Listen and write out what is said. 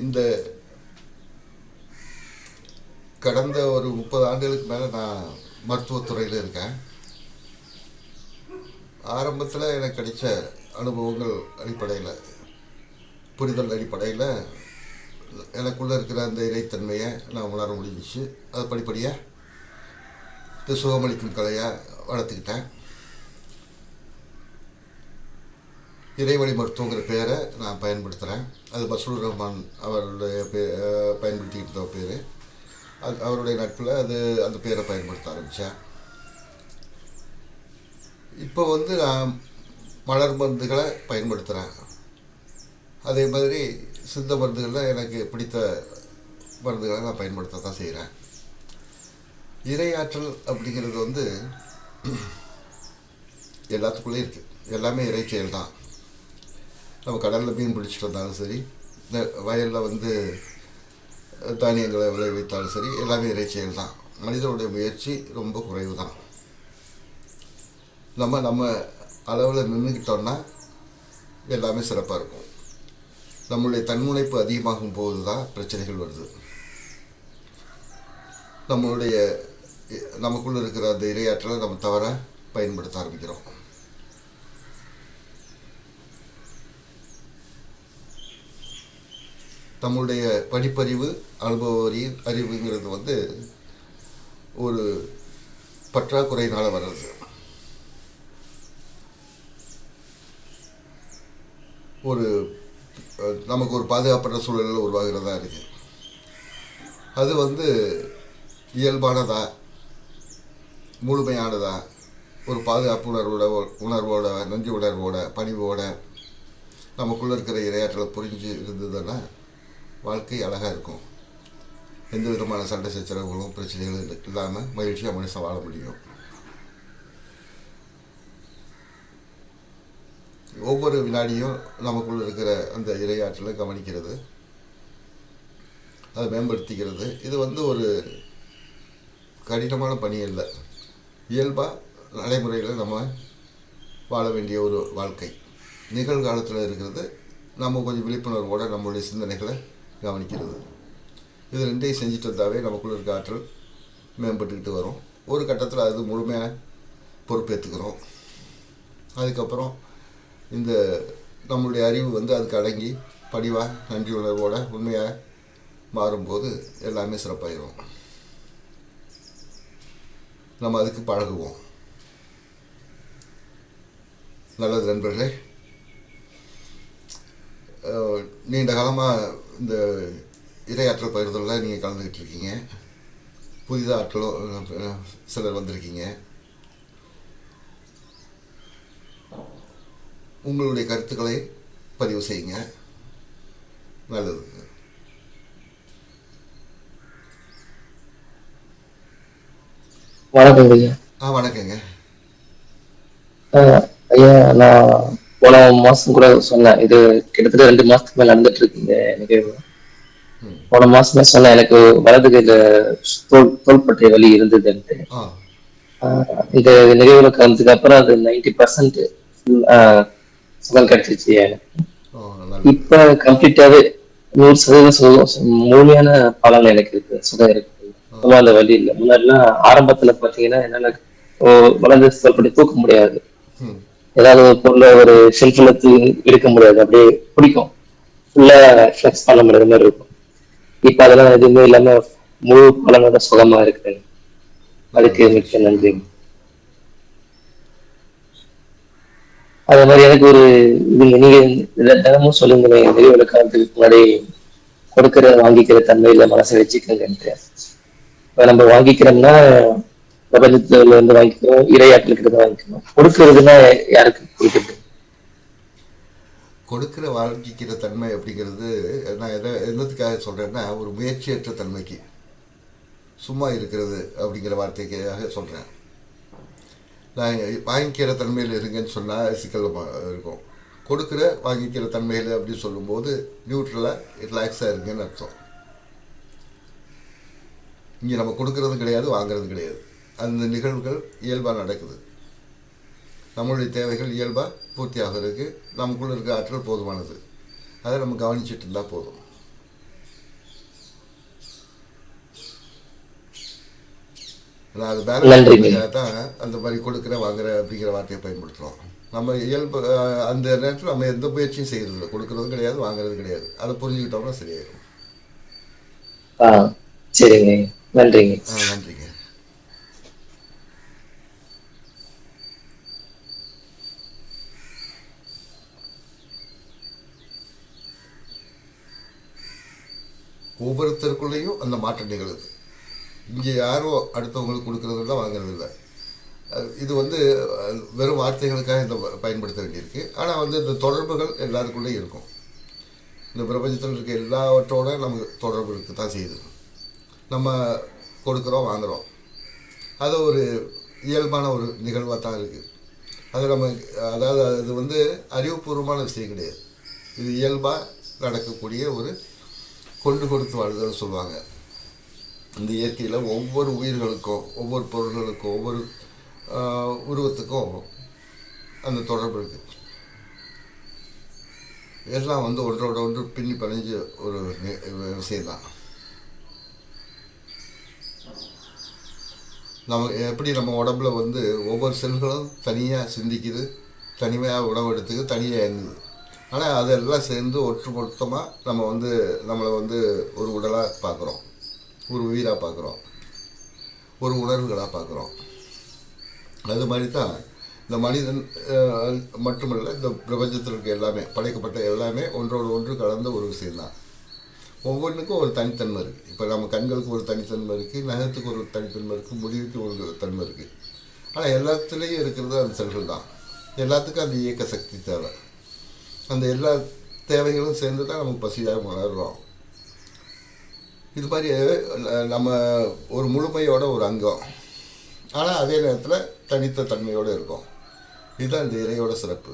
இந்த கடந்த ஒரு 30 ஆண்டுகளுக்கு மேலே நான் மருத்துவத்துறையில் இருக்கேன். ஆரம்பத்தில் எனக்கு கிடைச்ச அனுபவங்கள் அடிப்படையில், புரிதல் அடிப்படையில் எனக்குள்ளே இருக்கிற அந்த இறைத்தன்மையை நான் உணர முடிஞ்சிச்சு. அது படிப்படியாக இந்த சுகமளிக்கும் கலையாக வளர்த்துக்கிட்டேன். இறைவழி மருத்துவங்கிற பேரை நான் பயன்படுத்துகிறேன். அது பஸ்ருர் ரஹ்மான் அவருடைய பயன்படுத்திக்கிட்டு இருந்த பேர். அவருடைய நட்பில் அந்த பேரை பயன்படுத்த ஆரம்பித்தேன். இப்போ நான் மலர் மருந்துகளை பயன்படுத்துகிறேன். அதே மாதிரி சித்த மருந்துகளில் எனக்கு பிடித்த மருந்துகளை நான் பயன்படுத்த தான் செய்கிறேன். இறையாற்றல் அப்படிங்கிறது எல்லாத்துக்குள்ளேயும் இருக்குது. எல்லாமே இறை செயல் தான். நம்ம கடலில் மீன் பிடிச்சிட்டு வந்தாலும் சரி, இந்த வயலில் தானியங்களை விளைவித்தாலும் சரி, எல்லாமே இறை செயல் தான். மனிதனுடைய முயற்சி ரொம்ப குறைவு தான். நம்ம அளவில் நின்றுக்கிட்டோன்னா எல்லாமே சிறப்பாக இருக்கும். நம்மளுடைய தன்முனைப்பு அதிகமாகும் போது தான் பிரச்சனைகள் வருது. நமக்குள்ளே இருக்கிற அந்த இரையாற்றலை நம்ம தவற பயன்படுத்த ஆரம்பிக்கிறோம். நம்மளுடைய படிப்பறிவு, அனுபவ அறிவுங்கிறது ஒரு பற்றாக்குறையினால் வர்றது. நமக்கு ஒரு பாதுகாப்பற்ற சூழலில் உருவாகிறதா இருக்குது. அது இயல்பானதா, முழுமையானதா, ஒரு பாதுகாப்பு உணர்வோட நன்றி உணர்வோட பணிவோட நமக்குள்ளே இருக்கிற இரையாற்றலை புரிஞ்சு இருந்ததுன்னா வாழ்க்கை அழகாக இருக்கும். எந்த விதமான சண்டை சச்சரவுகளும் பிரச்சனைகளும் இல்லாமல் மகிழ்ச்சியாக மனுஷன் வாழ முடியும். ஒவ்வொரு வினாடியும் நமக்குள்ளே இருக்கிற அந்த இரையாற்றலை கவனிக்கிறது, அதை மேம்படுத்திக்கிறது. இது ஒரு கடினமான பணி இல்லை. இயல்பாக நடைமுறையில் நம்ம வாழ வேண்டிய ஒரு வாழ்க்கை. நிகழ்காலத்தில் இருக்கிறது நம்ம கொஞ்சம் விழிப்புணர்வோடு நம்மளுடைய சிந்தனைகளை கவனிக்கிறது. இது ரெண்டையும் செஞ்சுட்டு வந்தாவே நமக்குள்ளே இருக்க ஆற்றல் மேம்பட்டுக்கிட்டு வரும். ஒரு கட்டத்தில் அது முழுமையாக பொறுப்பேற்றுக்கிறோம். அதுக்கப்புறம் இந்த நம்மளுடைய அறிவு அதுக்கு அடங்கி படிவாக நன்றி உணர்வோட உண்மையாக மாறும்போது எல்லாமே சிறப்பாயிடும். நம்ம அதுக்கு பழகுவோம். நல்லது நண்பர்களே. நீண்ட காலமாக இந்த இரையாற்றல் பகிர்தலில் நீங்கள் கலந்துக்கிட்டு இருக்கீங்க. புதிதாக ஆற்றலும் சிலர் வந்திருக்கீங்க. உங்களுடைய கருத்துக்களை பதிவு செய்யுங்க. நல்லது. வணக்கம் ஐயா. வணக்கங்க ஐயா. நான் போன மாசம் கூட சொன்னேன், இது கிட்டத்தட்ட 2 மாசத்துக்கு மேல நடந்துட்டு இருக்குங்க நிகழ்வு. போன மாசமே சொன்னேன், எனக்கு வலது கையில தோள்பட்டை வலி இருந்ததுன்ட்டு. இந்த நிகழ்வுல கலந்ததுக்கு அப்புறம் அது 90% சுகம் கிடைச்சிச்சு எனக்கு. இப்ப கம்ப்ளீட்டாவே 100% முழுமையான பலன் எனக்கு இருக்கு, சுகம் இருக்கு. அந்த வழி இல்லை. முன்னாடிலாம் ஆரம்பத்துல பாத்தீங்கன்னா என்னால வலது தோள்பட்டை தூக்க முடியாது. ஏதாவது ஒரு பொருளை ஒரு ஷெல்ஃப்ல எடுக்க முடியாது, அப்படியே பிடிக்கும், ஃபுல்லா ஃபிளெக்ஸ் பண்ண முடியாத மாதிரி இருக்கும். இப்ப அதெல்லாம் எதுவுமே இல்லாம முழு பலனோட சுகமா இருக்கு. அதுக்கு மிக்க நன்றி. அதே மாதிரி எனக்கு ஒரு நீங்க தினமும் சொல்லுங்க, நிறைவு காலத்துக்கு முன்னாடி கொடுக்கிற வாங்கிக்கிற தன்மையில மனசை வச்சுக்கங்கன்ட்டு. இப்ப நம்ம வாங்கிக்கிறோம்னா பிரபஞ்சத்துல இருந்து வாங்கிக்கிறோம், இரையாற்றலுக்கு வாங்கிக்கணும். கொடுக்கறதுன்னா யாருக்கு கொடுக்குறது? கொடுக்கிற வாங்கிக்கிற தன்மை அப்படிங்கிறது நான் என்னத்துக்காக சொல்கிறேன்னா, ஒரு முயற்சியற்ற தன்மைக்கு, சும்மா இருக்கிறது அப்படிங்கிற வார்த்தைக்காக சொல்கிறேன். நான் வாங்கிக்கிற தன்மையில் இருங்கன்னு சொன்னால் சிக்கல் இருக்கும். கொடுக்குற வாங்கிக்கிற தன்மையில் அப்படின்னு சொல்லும்போது நியூட்ரலாக ரிலாக்ஸாக இருங்கன்னு அர்த்தம். இங்கே நம்ம கொடுக்கறதும் கிடையாது, வாங்கிறதும் கிடையாது. அந்த நிகழ்வுகள் இயல்பாக நடக்குது. நம்மளுடைய தேவைகள் இயல்பாக பூர்த்தி ஆகிறதுக்கு நமக்குள்ளே இருக்க ஆற்றல் போதுமானது. அதை நம்ம கவனிச்சுட்டு இருந்தால் போதும். நான் அது பேலன்ஸ் நன்றிங்க. பண்ணுறதுக்காக தான் அந்த மாதிரி கொடுக்குற வாங்குற அப்படிங்கிற வார்த்தையை பயன்படுத்துகிறோம். நம்ம இயல்பு அந்த நேரத்தில் நம்ம எந்த முயற்சியும் செய்கிறது இல்லை, கொடுக்குறதும் கிடையாது, வாங்குறது கிடையாது. அதை புரிஞ்சுக்கிட்டோம்னா சரியாயிடும். ஆ சரிங்க. நன்றிங்க. நன்றிங்க. ஒவ்வொருத்தருக்குள்ளேயும் அந்த மாற்றம் நிகழுது. இங்கே யாரோ அடுத்தவங்களுக்கு கொடுக்குறதில்ல, வாங்குறது இல்லை. இது வந்து வெறும் வார்த்தைகளுக்காக இந்த பயன்படுத்த வேண்டியிருக்கு. ஆனால் வந்து இந்த தொடர்புகள் எல்லாருக்குள்ளேயும் இருக்கும். இந்த பிரபஞ்சத்தில் இருக்க எல்லாவற்றோட நமக்கு தொடர்பு இருக்க தான் செய்யுது. நம்ம கொடுக்குறோம், வாங்குகிறோம். அது ஒரு இயல்பான ஒரு நிகழ்வாக தான் இருக்குது. அது நம்ம அதாவது அது வந்து அறிவுபூர்வமான விஷயம் கிடையாது. இது இயல்பாக நடக்கக்கூடிய ஒரு கொண்டு கொடுத்து வாழ்தல் சொல்லுவாங்க. இந்த இயற்கையில் ஒவ்வொரு உயிர்களுக்கும், ஒவ்வொரு பொருள்களுக்கும், ஒவ்வொரு உருவத்துக்கும் அந்த தொடர்பு இருக்குது. எல்லாம் வந்து ஒன்றோட ஒன்று பின்னி பிணைஞ்ச ஒரு விஷயந்தான். நம்ம எப்படி நம்ம உடம்புல வந்து ஒவ்வொரு செல்களும் தனியாக சிந்திக்குது, தனிமையாக உணவு எடுத்துக்குது, தனியாக இயங்குது. ஆனால் அதெல்லாம் சேர்ந்து ஒட்டுமொத்தமாக நம்ம வந்து நம்மளை வந்து ஒரு உடலாக பார்க்குறோம், ஒரு உயிராக பார்க்குறோம், ஒரு உணர்வுகளாக பார்க்குறோம். அது மாதிரி தான் இந்த மனிதன் மட்டுமல்ல, இந்த பிரபஞ்சத்தில் இருக்க எல்லாமே, படைக்கப்பட்ட எல்லாமே ஒன்றோடு ஒன்று கலந்த ஒரு விஷயந்தான். ஒவ்வொன்றுக்கும் ஒரு தனித்தன்மை இருக்குது. இப்போ நம்ம கண்களுக்கு ஒரு தனித்தன்மை இருக்குது, நகத்துக்கு ஒரு தனித்தன்மை இருக்குது, முடிவுக்கு ஒரு தன்மை இருக்குது. ஆனால் எல்லாத்துலேயும் இருக்கிறது அந்த செல்கள் தான். எல்லாத்துக்கும் அந்த இயக்க சக்தி தேவை. அந்த எல்லா தேவைகளும் சேர்ந்து தான் நமக்கு பசியாக உணர்கிறோம். இது மாதிரி நம்ம ஒரு முழுமையோட ஒரு அங்கம், ஆனால் அதே நேரத்தில் தனித்த தன்மையோடு இருக்கும். இதுதான் இந்த இறையோட சிறப்பு.